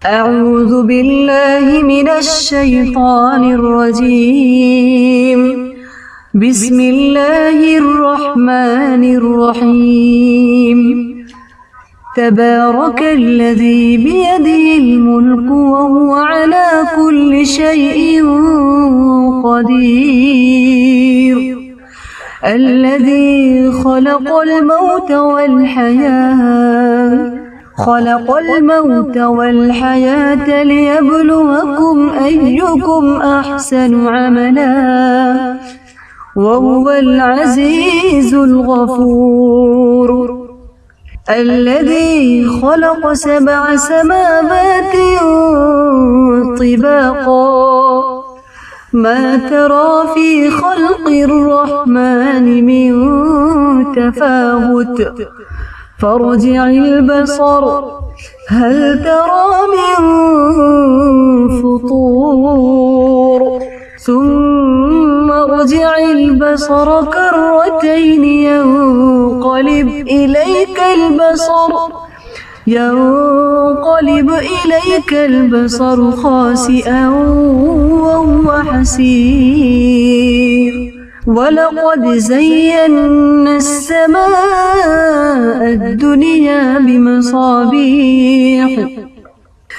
أعوذ بالله من الشيطان الرجيم. بسم الله الرحمن الرحيم. تبارك الذي بيده الملك وهو على كل شيء قدير. الذي خلق الموت والحياة ليبلوكم أيكم أحسن عملا وهو العزيز الغفور. الذي خلق 7 سماوات طباقا ما ترى في خلق الرحمن من تفاوت فارجع البصر هل ترى من فطور ثم ارجع البصر كرتين ينقلب إليك البصر خاسئا وهو حسير. ولقد زينا السماء الدنيا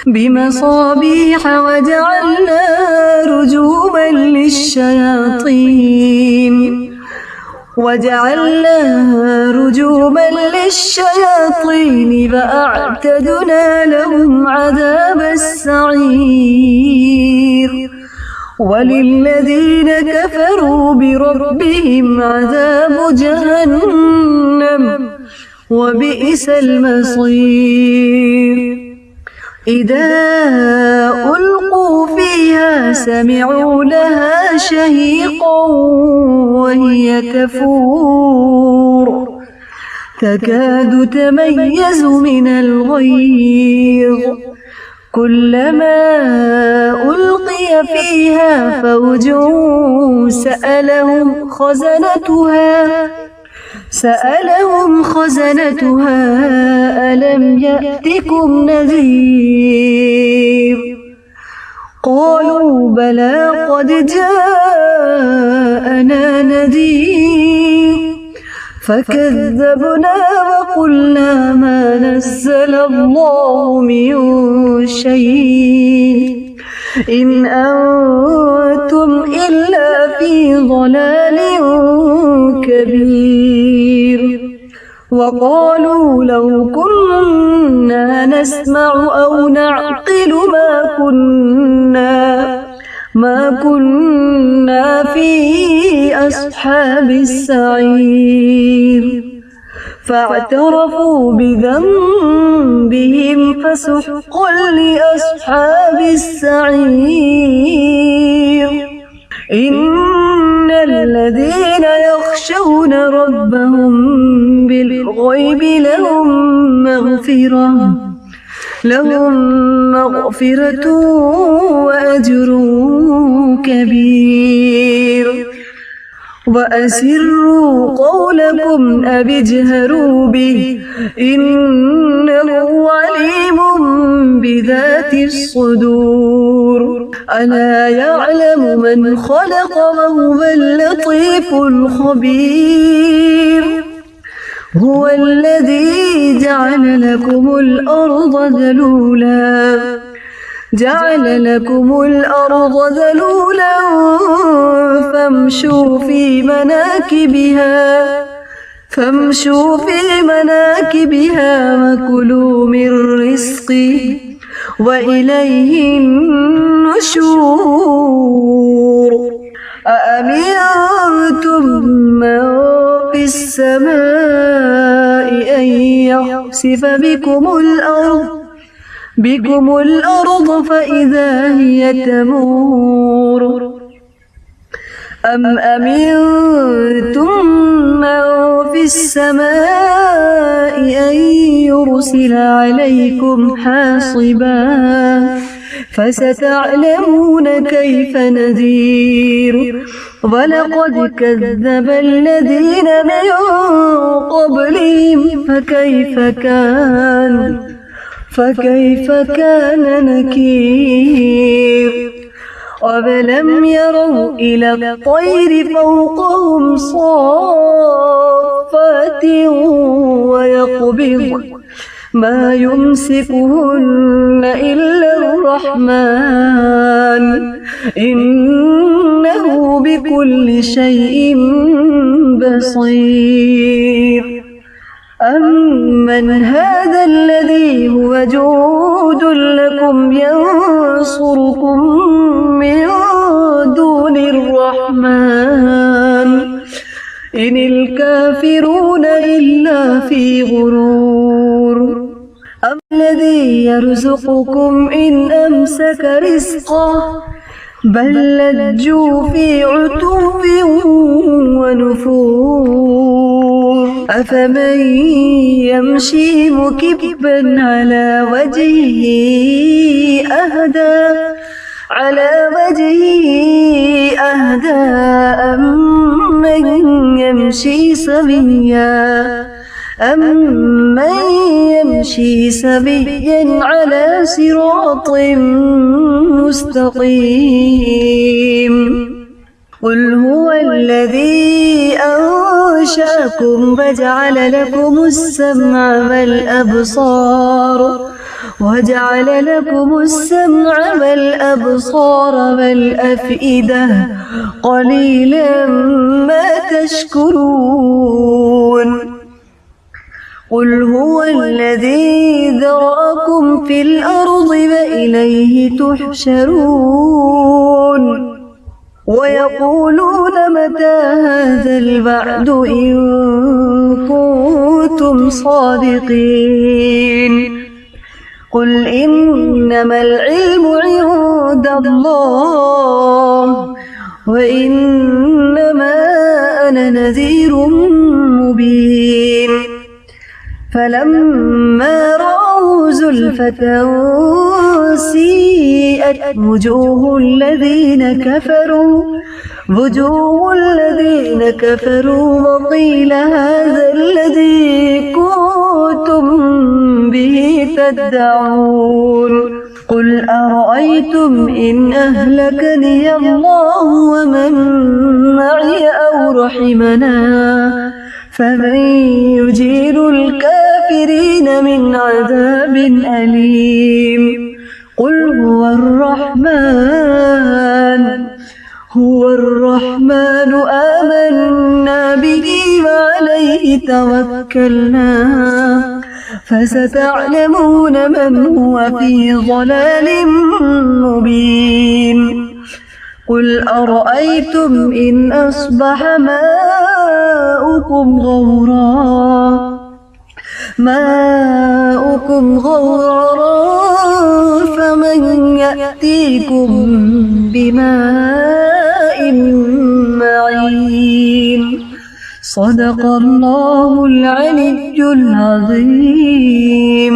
بمصابيح وجعلناها رجوما للشياطين فأعتدنا لهم عذاب السعير. وللذين كفروا بربهم عذاب جهنم وبئس المصير. إذا ألقوا فيها سمعوا لها شهيقا وهي تفور تكاد تميز من الغيظ. كلما ألقي فيها فوج سألهم خزنتها ألم يأتكم نذير؟ قالوا بلى قد جاءنا نذير فكذبنا وقلنا ما نزل الله من شيء إن أنتم إلا في ضلال كبير. وقالوا لو كنا نسمع أو نعقل ما كنا في أصحاب السعير. فاعترفوا بذنبهم فسحقا لأصحاب السعير. إن الذين يخشون ربهم بالغيب لهم مغفرة وأجر كبير. وأسروا قولكم أو اجهروا به إنه عليم بذات الصدور. ألا يعلم من خلق وهو اللطيف الخبير. هو الذي جعل لكم الأرض ذلولا فامشوا في مناكبها وكلوا من رزقه وإليه النشور. أأمنتم من في السماء أن يخسف بكم الأرض فإذا هي تمور. أم أمنتم من في السماء أن يرسل عليكم حاصبا فستعلمون كيف نذير. ولقد كذب الذين من قبلهم فكيف كان فكيف كان نكير أولم يروا إلى الطير فوقهم صافات ويقبض ما يمسكهن إلا الرحمن إنه بكل شيء بصير أمن هذا الذي هو جود لكم ينصركم من دون الرحمن إن الكافرون إلا في غرور أم الذي يرزقكم إن أمسك رزقه بل لجوا في عتو ونفور أفمن يمشي مكبا على وجهه أهدى أمن يمشي سويا على صراط مستقيم قل هو الذي أنشأكم وجعل لكم السمع والأبصار والأفئدة قليلا ما تشكرون قل هو الذي ذرأكم في الأرض وإليه تحشرون ويقولون متى هذا الوعد إن كنتم صادقين قل إنما العلم عند الله وإنما أنا نذير مبين فلما رأوا زلفة سيئت وجوه الذين كفروا وقيل هذا الذي كنتم به تدعون قل أرأيتم إن أهلكني الله ومن معي أو رحمنا فمن يجير الكافرين من عذاب أليم قل هو الرحمن آمنا به وعليه توكلنا فستعلمون من هو في ضلال مبين قل أرأيتم إن أصبح ماؤكم غورا فمن يأتيكم بماء معين صدق الله العلي العظيم.